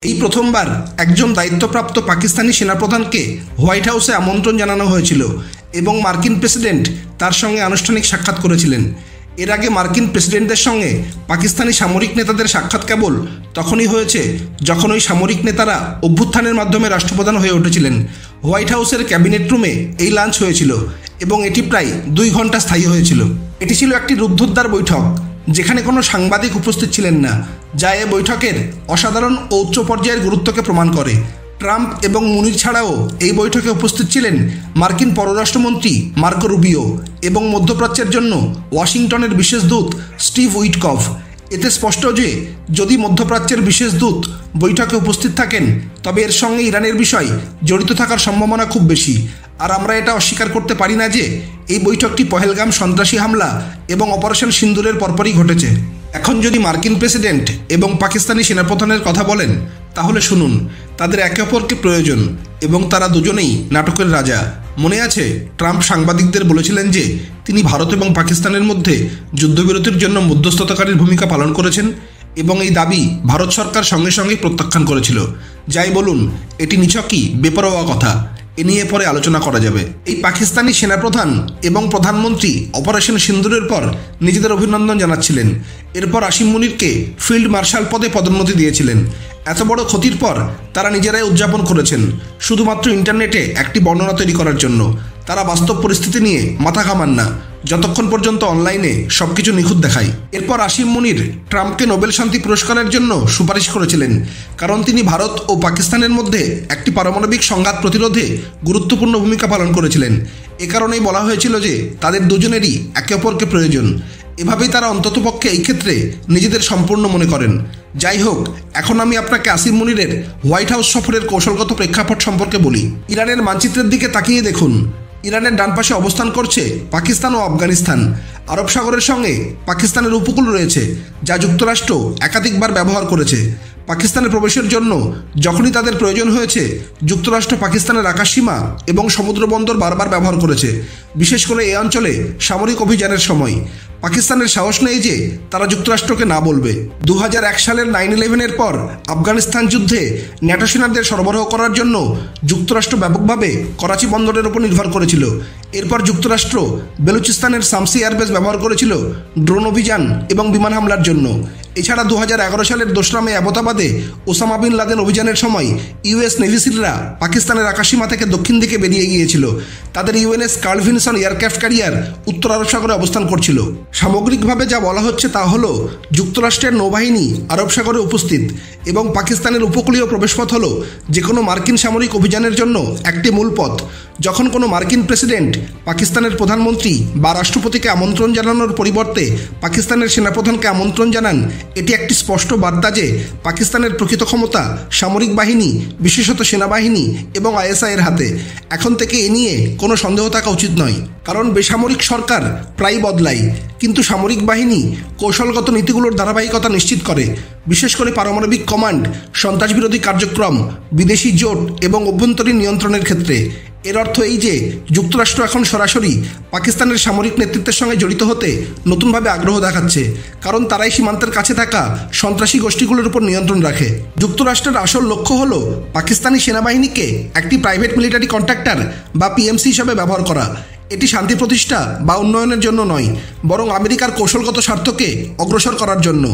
এই প্রথমবার একজন দায়িত্বপ্রাপ্ত পাকিস্তানি সেনাপ্রধানকে হোয়াইট হাউসে আমন্ত্রণ জানানো হয়েছিল এবং মার্কিন প্রেসিডেন্ট তার সঙ্গে আনুষ্ঠানিক সাক্ষাৎ করেছিলেন। এর আগে মার্কিন প্রেসিডেন্টদের সঙ্গে পাকিস্তানি সামরিক নেতাদের সাক্ষাৎ কেবল তখনই হয়েছে যখন ওই সামরিক নেতারা অভ্যুত্থানের মাধ্যমে রাষ্ট্রপ্রধান হয়ে উঠেছিলেন। হোয়াইট হাউসের ক্যাবিনেট রুমে এই লাঞ্চ হয়েছিল এবং এটি প্রায় 2 ঘন্টা স্থায়ী হয়েছিল। এটি ছিল একটি রুদ্ধদ্বার বৈঠক যেখানে কোনো সাংবাদিক উপস্থিত ছিলেন না, যা এ বৈঠকের অসাধারণ ও উচ্চ পর্যায়ের গুরুত্বকে প্রমাণ করে। ট্রাম্প এবং মুনির ছাড়াও এই বৈঠকে উপস্থিত ছিলেন মার্কিন পররাষ্ট্রমন্ত্রী মার্কো রুবিও এবং মধ্যপ্রাচ্যের জন্য ওয়াশিংটনের বিশেষ দূত স্টিভ উইটকফ। এতে স্পষ্ট যে যদি মধ্যপ্রাচ্যের বিশেষ দূত বৈঠকে উপস্থিত থাকেন তবে এর সঙ্গে ইরানের বিষয় জড়িত থাকার সম্ভাবনা খুব বেশি। আর আমরা এটা অস্বীকার করতে পারি না যে এই বৈঠকটি পহেলগাম সন্ত্রাসী হামলা এবং অপারেশন সিন্দুরের পরপরই ঘটেছে। এখন যদি মার্কিন প্রেসিডেন্ট এবং পাকিস্তানি সেনাপ্রধানের কথা বলেন তাহলে শুনুন, তাদের একে অপরকে প্রয়োজন এবং তারা দুজনেই নাটকের রাজা। মনে আছে ট্রাম্প সাংবাদিকদের বলেছিলেন যে তিনি ভারত এবং পাকিস্তানের মধ্যে যুদ্ধবিরতির জন্য মধ্যস্থতাকারীর ভূমিকা পালন করেছেন এবং এই দাবি ভারত সরকার সঙ্গে সঙ্গে প্রত্যাখ্যান করেছিল। যাই বলুন, এটি নিছকই বেপরোয়া কথা। এ নিয়ে পরে আলোচনা করা যাবে। এই পাকিস্তানি সেনাপ্রধান এবং প্রধানমন্ত্রী অপারেশন সিন্দুরের পর নিজেদের অভিনন্দন জানাচ্ছিলেন। এরপর আসিম মুনিরকে ফিল্ড মার্শাল পদে পদোন্নতি দিয়েছিলেন। এত বড় ক্ষতির পর তারা নিজেরাই উদযাপন করেছেন শুধুমাত্র ইন্টারনেটে একটি বর্ণনা তৈরি করার জন্য। তারা বাস্তব পরিস্থিতি নিয়ে মাথা ঘামান না যতক্ষণ পর্যন্ত অনলাইনে সবকিছু নিখুঁত দেখায়। এরপর আসিম মুনির ট্রাম্পকে নোবেল শান্তি পুরস্কারের জন্য সুপারিশ করেছিলেন, কারণ তিনি ভারত ও পাকিস্তানের মধ্যে একটি পারমাণবিক সংঘাত প্রতিরোধে গুরুত্বপূর্ণ ভূমিকা পালন করেছিলেন। এ কারণেই বলা হয়েছিল যে তাদের দুজনেরই একে অপরকে প্রয়োজন। এভাবেই তারা অন্ততপক্ষে এই ক্ষেত্রে নিজেদের সম্পূর্ণ মনে করেন। যাই হোক, এখন আমি আপনাকে আসিম মুনিরের হোয়াইট হাউস সফরের কৌশলগত প্রেক্ষাপট সম্পর্কে বলি। ইরানের মানচিত্রের দিকে তাকিয়ে দেখুন। ইরানের ডান পাশে অবস্থান করছে পাকিস্তান ও আফগানিস্তান। আরব সাগরের সঙ্গে পাকিস্তানের উপকূল রয়েছে, যা যুক্তরাষ্ট্র একাধিকবার ব্যবহার করেছে। পাকিস্তানে প্রবেশের জন্য যখনই তাদের প্রয়োজন হয়েছে যুক্তরাষ্ট্র পাকিস্তানের আকাশসীমা এবং সমুদ্র বন্দর বারবার ব্যবহার করেছে, বিশেষ করে এই অঞ্চলে সামরিক অভিযানের সময়। পাকিস্তানের সাহস নেই যে তারা যুক্তরাষ্ট্রকে না বলবে। 2001 সালের 9/11-এর পর আফগানিস্তান যুদ্ধে ন্যাটো সেনাদের সরবরাহ করার জন্য যুক্তরাষ্ট্র ব্যাপকভাবে করাচি বন্দরের উপর নির্ভর করেছিল। এরপর যুক্তরাষ্ট্র বেলুচিস্তানের শামসি এয়ারবেস ব্যবহার করেছিল ড্রোন অভিযান এবং বিমান হামলার জন্য। এছাড়া 2011 সালের 2 মে অ্যাবোটাবাদে ওসামা বিন লাদেন অভিযানের সময় ইউএস নেভি সিলরা পাকিস্তানের আকাশসীমা থেকে দক্ষিণ দিকে বেরিয়ে গিয়েছিল। তাদের ইউএনএস কার্ল ভিনসন এয়ারক্রাফট ক্যারিয়ার উত্তর আরব সাগরে অবস্থান করছিল। সামগ্রিকভাবে যা বলা হচ্ছে তা হলো যুক্তরাষ্ট্রের নৌবাহিনী আরব সাগরে উপস্থিত এবং পাকিস্তানের উপকূলীয় প্রবেশপথ হলো যে কোনো মার্কিন সামরিক অভিযানের জন্য একটি মূল পথ। যখন কোনো মার্কিন প্রেসিডেন্ট পাকিস্তানের প্রধানমন্ত্রী বা রাষ্ট্রপতিকে আমন্ত্রণ জানানোর পরিবর্তে পাকিস্তানের সেনাপ্রধানকে আমন্ত্রণ জানান, এটি একটি স্পষ্ট বার্তা যে পাকিস্তানের প্রকৃত ক্ষমতা সামরিক বাহিনী, বিশেষত সেনাবাহিনী এবং আইএসআইয়ের হাতে। এখন থেকে এ নিয়ে কোনো সন্দেহ থাকা উচিত নয়, কারণ বেসামরিক সরকার প্রায় বদলায়, কিন্তু সামরিক বাহিনী কৌশলগত নীতিগুলোর ধারাবাহিকতা নিশ্চিত করে, বিশেষ করে পারমাণবিক কমান্ড, সন্ত্রাসবিরোধী কার্যক্রম, বিদেশি জোট এবং অভ্যন্তরীণ নিয়ন্ত্রণের ক্ষেত্রে। এর অর্থ এই যে যুক্তরাষ্ট্র এখন সরাসরি পাকিস্তানের সামরিক নেতৃত্বের সঙ্গে জড়িত হতে নতুনভাবে আগ্রহ দেখাচ্ছে, কারণ তারাই সীমান্তের কাছে থাকা সন্ত্রাসী গোষ্ঠীগুলোর উপর নিয়ন্ত্রণ রাখে। যুক্তরাষ্ট্রের আসল লক্ষ্য হল পাকিস্তানি সেনাবাহিনীকে একটি প্রাইভেট মিলিটারি কন্ট্রাক্টর বা পিএমসি হিসাবে ব্যবহার করা। এটি শান্তি প্রতিষ্ঠা বা উন্নয়নের জন্য নয়, বরং আমেরিকার কৌশলগত স্বার্থকে অগ্রসর করার জন্য।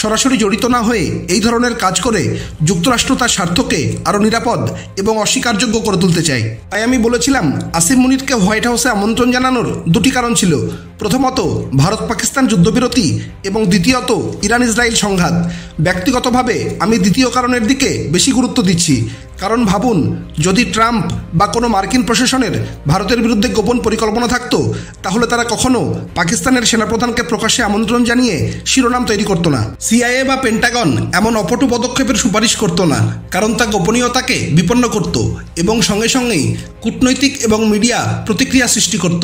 সরাসরি জড়িত না হয়ে এই ধরনের কাজ করে যুক্তরাষ্ট্র তার স্বার্থকে আরও নিরাপদ এবং অস্বীকারযোগ্য করে তুলতে চায়। তাই আমি বলেছিলাম আসিম মুনিরকে হোয়াইট হাউসে আমন্ত্রণ জানানোর 2টি কারণ ছিল। প্রথমত, ভারত পাকিস্তান যুদ্ধবিরতি এবং দ্বিতীয়ত, ইরান ইসরায়েল সংঘাত। ব্যক্তিগতভাবে আমি দ্বিতীয় কারণের দিকে বেশি গুরুত্ব দিচ্ছি, কারণ ভাবুন, যদি ট্রাম্প বা কোনো মার্কিন প্রশাসনের ভারতের বিরুদ্ধে গোপন পরিকল্পনা থাকতো তাহলে তারা কখনো পাকিস্তানের সেনাপ্রধানকে প্রকাশ্যে আমন্ত্রণ জানিয়ে শিরোনাম তৈরি করতো না। সিআইএ বা পেন্টাগন এমন অপটু পদক্ষেপের সুপারিশ করতো না, কারণ তা গোপনীয়তাকে বিপন্ন করত এবং সঙ্গে সঙ্গেই কূটনৈতিক এবং মিডিয়া প্রতিক্রিয়া সৃষ্টি করত।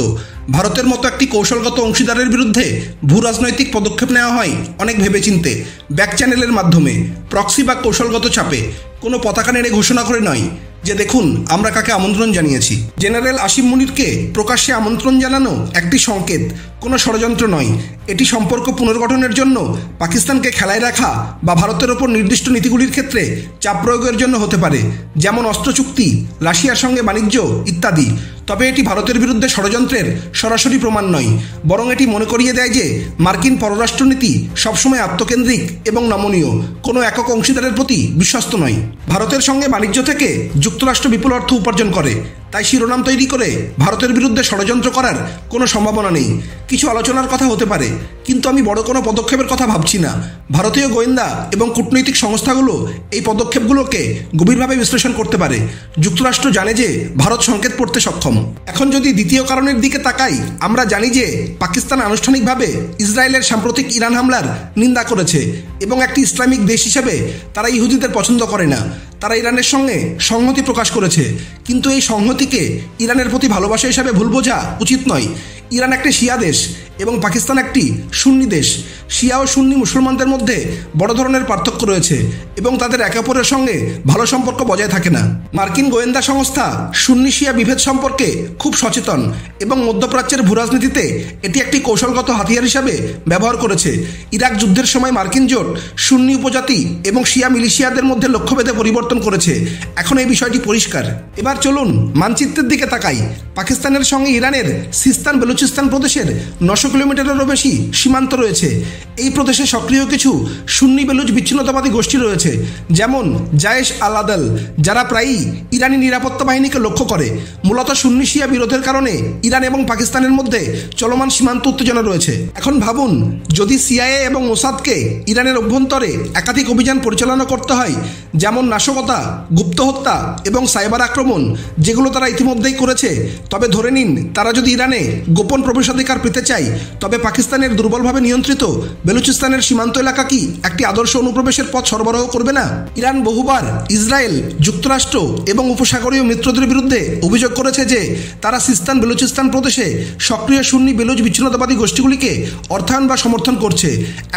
ভারতের মতো একটি কৌশলগত অংশীদারের বিরুদ্ধে ভূ রাজনৈতিক পদক্ষেপ নেওয়া হয় অনেক ভেবেচিন্তে, ব্যাক চ্যানেলের মাধ্যমে, প্রক্সি বা কৌশলগত চাপে, কোনো পতাকা নেড়ে ঘোষণা করে নয়। যে দেখুন আমরা কাকে আমন্ত্রণ জানিয়েছি। জেনারেল আসিম মুনিরকে প্রকাশ্যে আমন্ত্রণ জানানো একটি সংকেত, কোনো ষড়যন্ত্র নয়। এটি সম্পর্ক পুনর্গঠনের জন্য পাকিস্তানকে খেলায় রাখা বা ভারতের ওপর নির্দিষ্ট নীতিগুলির ক্ষেত্রে চাপ প্রয়োগের জন্য হতে পারে, যেমন অস্ত্র চুক্তি, রাশিয়ার সঙ্গে বাণিজ্য ইত্যাদি। তবে এটি ভারতের বিরুদ্ধে ষড়যন্ত্রের সরাসরি প্রমাণ নয়, বরং এটি মনে করিয়ে দেয় যে মার্কিন পররাষ্ট্রনীতি সবসময় আত্মকেন্দ্রিক এবং নমনীয়, কোনো একক অংশীদারের প্রতি বিশ্বস্ত নয়। ভারতের সঙ্গে বাণিজ্য থেকে যুক্তরাষ্ট্র বিপুল অর্থ উপার্জন করে, তাই শিরোনাম তৈরি করে ভারতের বিরুদ্ধে ষড়যন্ত্র করার কোনো সম্ভাবনা নেই। কিছু আলোচনার কথা হতে পারে, কিন্তু আমি বড় কোনো পদক্ষেপের কথা ভাবছি না। ভারতীয় গোয়েন্দা এবং কূটনৈতিক সংস্থাগুলো এই পদক্ষেপগুলোকে গভীরভাবে বিশ্লেষণ করতে পারে। যুক্তরাষ্ট্র জানে যে ভারত সংকেত পড়তে সক্ষম। এখন যদি দ্বিতীয় কারণের দিকে তাকাই, আমরা জানি যে পাকিস্তান আনুষ্ঠানিকভাবে ইসরায়েলের সাম্প্রতিক ইরান হামলার নিন্দা করেছে এবং একটি ইসলামিক দেশ হিসেবে তারা ইহুদিদের পছন্দ করে না। তারা ইরানের সঙ্গে সংহতি প্রকাশ করেছে, কিন্তু এই সংহতিকে ইরানের প্রতি ভালোবাসা হিসাবে ভুল বোঝা উচিত নয়। ইরান একটি শিয়া দেশ এবং পাকিস্তান একটি সুন্নি দেশ। শিয়া ও সুন্নি মুসলমানদের মধ্যে বড় ধরনের পার্থক্য রয়েছে এবং তাদের একে অপরের সঙ্গে ভালো সম্পর্ক বজায় থাকে না। মার্কিন গোয়েন্দা সংস্থা সুন্নি শিয়া বিভেদ সম্পর্কে খুব সচেতন এবং মধ্যপ্রাচ্যের ভূরাজনীতিতে এটি একটি কৌশলগত হাতিয়ার হিসাবে ব্যবহার করেছে। ইরাক যুদ্ধের সময় মার্কিন জোট সুন্নি উপজাতি এবং শিয়া মিলিশিয়াদের মধ্যে লক্ষ্যভেদে পরিবর্তন করেছে। এখন এই বিষয়টি পরিষ্কার। এবার চলুন মানচিত্রের দিকে তাকাই। পাকিস্তানের সঙ্গে ইরানের সিস্তান বেলুচিস্তান প্রদেশের 900 কিলোমিটারেরও বেশি সীমান্ত রয়েছে। এই প্রদেশে সক্রিয় কিছু সুন্নি বেলুচ বিচ্ছিন্নতাবাদী গোষ্ঠী রয়েছে, যেমন জায়েশ আল আদল, যারা প্রায়ই ইরানি নিরাপত্তা বাহিনীকে লক্ষ্য করে। মূলত সুন্নি শিয়া বিরোধের কারণে ইরান এবং পাকিস্তানের মধ্যে চলমান সীমান্ত উত্তেজনা রয়েছে। এখন ভাবুন, যদি সিআইএ এবং মোসাদকে ইরানের অভ্যন্তরে একাধিক অভিযান পরিচালনা করতে হয়, যেমন নাশকতা, গুপ্ত হত্যা এবং সাইবার আক্রমণ, যেগুলো তারা ইতিমধ্যেই করেছে, তবে ধরে নিন তারা যদি ইরানে গোপন প্রবেশাধিকার পেতে চায়, তবে পাকিস্তানের দুর্বলভাবে নিয়ন্ত্রিত বেলুচিস্তানের সীমান্ত এলাকা কি একটি আদর্শ অনুপ্রবেশের পথ সরবরাহ করবে না? ইরান বহুবার ইসরায়েল, যুক্তরাষ্ট্র এবং উপসাগরীয় মিত্রদের বিরুদ্ধে অভিযোগ করেছে যে তারা সিস্তান বেলুচিস্তান প্রদেশে সক্রিয় সুন্নি বেলুচ বিচ্ছিন্নতাবাদী গোষ্ঠীগুলিকে অর্থায়ন বা সমর্থন করছে।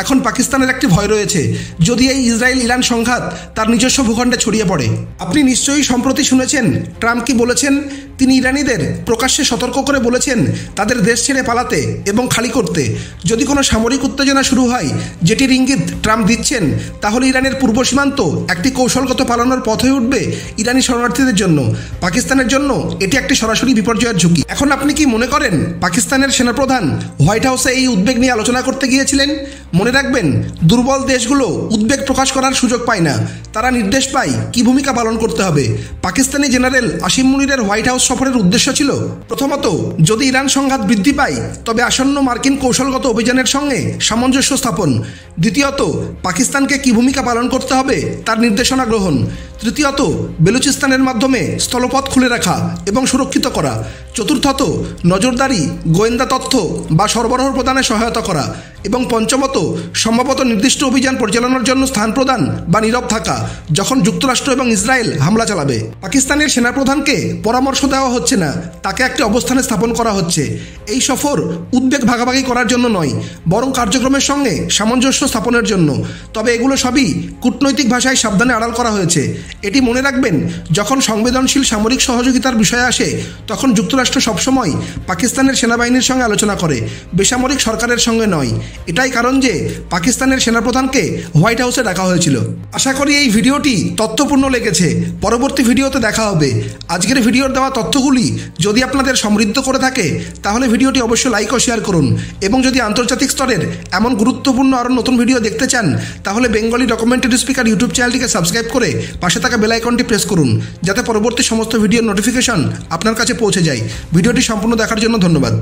এখন পাকিস্তানের একটি ভয় রয়েছে, যদি এই ইসরায়েল ইরান সংঘাত তার নিজস্ব ভূখণ্ডে ছড়িয়ে পড়ে। আপনি নিশ্চয়ই সম্প্রতি শুনেছেন ট্রাম্প কি বলেছেন। তিনি ইরানিদের প্রকাশ্যে সতর্ক করে বলেছেন তাদের দেশ ছেড়ে পালাতে এবং খালি করতে। যদি কোনো সামরিক উত্তেজনা শুরু হয়, যেটির ইঙ্গিত ট্রাম্প দিচ্ছেন, তাহলে ইরানের পূর্ব সীমান্ত একটি কৌশলগত পালানোর পথ হয়ে উঠবে ইরানি শরণার্থীদের জন্য। পাকিস্তানের জন্য এটি একটি সরাসরি বিপর্যয়ের ঝুঁকি। এখন আপনি কি মনে করেন পাকিস্তানের সেনাপ্রধান হোয়াইট হাউসে এই উদ্বেগ নিয়ে আলোচনা করতে গিয়েছিলেন? মনে রাখবেন, দুর্বল দেশগুলো উদ্বেগ প্রকাশ করার সুযোগ পায় না, তারা নির্দেশ পায় কি ভূমিকা পালন করতে হবে। পাকিস্তানি জেনারেল আসিম মুনিরের হোয়াইট হাউস সফরের উদ্দেশ্য ছিল, প্রথমত, যদি ইরান সংঘাত বৃদ্ধি পায় তবে আসন্ন মার্কিন কৌশলগত অভিযানের সঙ্গে সামঞ্জস্য স্থাপন। দ্বিতীয়ত, পাকিস্তানকে কি ভূমিকা পালন করতে হবে তার নির্দেশনা গ্রহণ। তৃতীয়ত, বেলুচিস্তানের মাধ্যমে স্থলপথ খুলে রাখা এবং সুরক্ষিত করা। চতুর্থত, নজরদারি, গোয়েন্দা তথ্য বা সরবরাহ প্রদানে সহায়তা করা। এবং পঞ্চমত, সম্ভবত নির্দিষ্ট অভিযান পরিচালনার জন্য স্থান প্রদান বা নীরব থাকা যখন যুক্তরাষ্ট্র এবং ইসরায়েল হামলা চালাবে। পাকিস্তানের সেনাপ্রধানকে পরামর্শ দেওয়া হচ্ছে না, তাকে একটি অবস্থানে স্থাপন করা হচ্ছে। এই সফর উদ্বেগ ভাগাভাগি করার জন্য নয়, বরং কার্যক্রমের সঙ্গে সামঞ্জস্য স্থাপনের জন্য। তবে এগুলো সবই কূটনৈতিক ভাষায় সাবধানে আড়াল করা হয়েছে। এটি মনে রাখবেন, যখন সংবেদনশীল সামরিক সহযোগিতার বিষয় আসে, তখন যুক্তরাষ্ট্র সবসময় পাকিস্তানের সেনাবাহিনীর সঙ্গে আলোচনা করে, বেসামরিক সরকারের সঙ্গে নয়। এটাই কারণ যে পাকিস্তানের সেনাপ্রধানকে হোয়াইট হাউসে ডাকা হয়েছিল। আশা করি এই ভিডিওটি তথ্যপূর্ণ লেগেছে। পরবর্তী ভিডিওতে দেখা হবে। আজকের ভিডিওর দেওয়া তথ্যগুলি যদি আপনাদের সমৃদ্ধ করে থাকে, তাহলে ভিডিওটি অবশ্যই লাইক ও শেয়ার করুন। এবং যদি আন্তর্জাতিক স্তরের এমন গুরুত্বপূর্ণ আরও নতুন ভিডিও দেখতে চান, তাহলে বেঙ্গলি ডকুমেন্টারি স্পিকার ইউটিউব চ্যানেলটিকে সাবস্ক্রাইব করে পাশে থাকা বেল আইকনটি প্রেস করুন, যাতে পরবর্তী সমস্ত ভিডিওর নোটিফিকেশন আপনার কাছে পৌঁছে যায়। ভিডিওটি সম্পূর্ণ দেখার জন্য ধন্যবাদ।